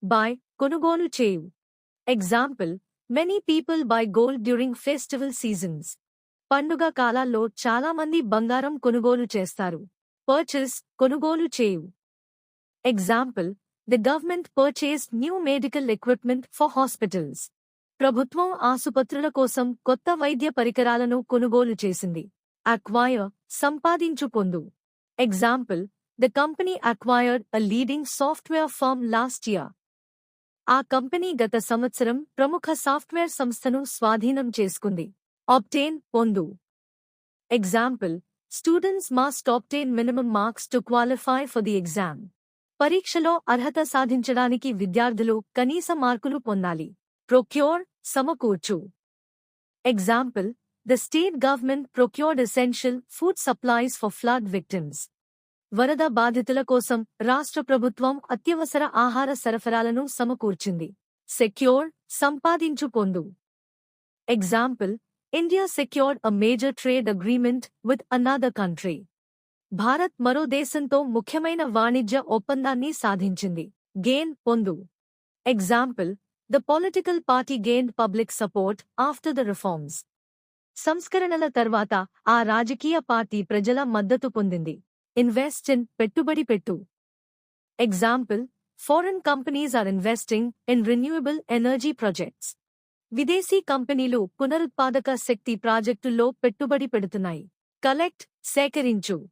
Buy, కొనుగోలు చేయు. Example, many people buy gold during festival seasons. పండుగ కాలాల్లో చాలా మంది బంగారం కొనుగోలు చేస్తారు. Purchase, కొనుగోలు చేయు. Example, the government purchased new medical equipment for hospitals. ప్రభుత్వం ఆసుపత్రుల కోసం కొత్త వైద్య పరికరాలను కొనుగోలు చేసింది. Acquire, సంపాదించు పొందు. Example, the company acquired a leading software firm last year. ఆ కంపెనీ గత సంవత్సరం ప్రముఖ సాఫ్ట్వేర్ సంస్థను స్వాధీనం చేసుకుంది. Obtain, పొందు. Example, students must obtain minimum marks to qualify for the exam. పరీక్షలో అర్హత సాధించడానికి విద్యార్థులు కనీస మార్కులు పొందాలి. Procure, సమకూర్చు. Example, the state government procured essential food supplies for flood victims. వరద బాధితుల కోసం రాష్ట్ర ప్రభుత్వం అత్యవసర ఆహార సరఫరాలను సమకూర్చింది. Secure, సంపాదించు పొందు. Example, India secured a major trade agreement with another country. Bharat మరో దేశంతో ముఖ్యమైన వాణిజ్య ఒప్పందాన్ని సాధించింది. Gain, పొందు. Example, the political party gained public support after the reforms. సంస్కరణల తర్వాత ఆ రాజకీయ పార్టీ ప్రజల మద్దతు పొందింది. Invest in, పెట్టుబడి పెట్టు. Example, foreign companies are investing in renewable energy projects. విదేశీ కంపెనీలు పునరుత్పాదక శక్తి ప్రాజెక్టుల్లో పెట్టుబడి పెడుతున్నాయి. Collect, సేకరించు.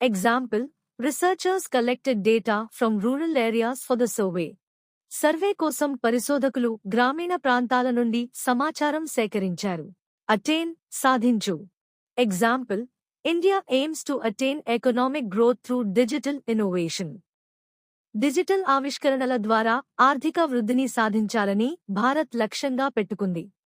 Example, researchers collected data from rural areas for the survey. Survey కోసం పరిశోధకులు గ్రామీణ ప్రాంతాల నుండి సమాచారం సేకరించారు. Attain, సాధించు. Example, India aims to attain economic growth through digital innovation. Digital ఆవిష్కరణల ద్వారా ఆర్థిక వృద్ధిని సాధించాలని భారత్ లక్ష్యంగా పెట్టుకుంది.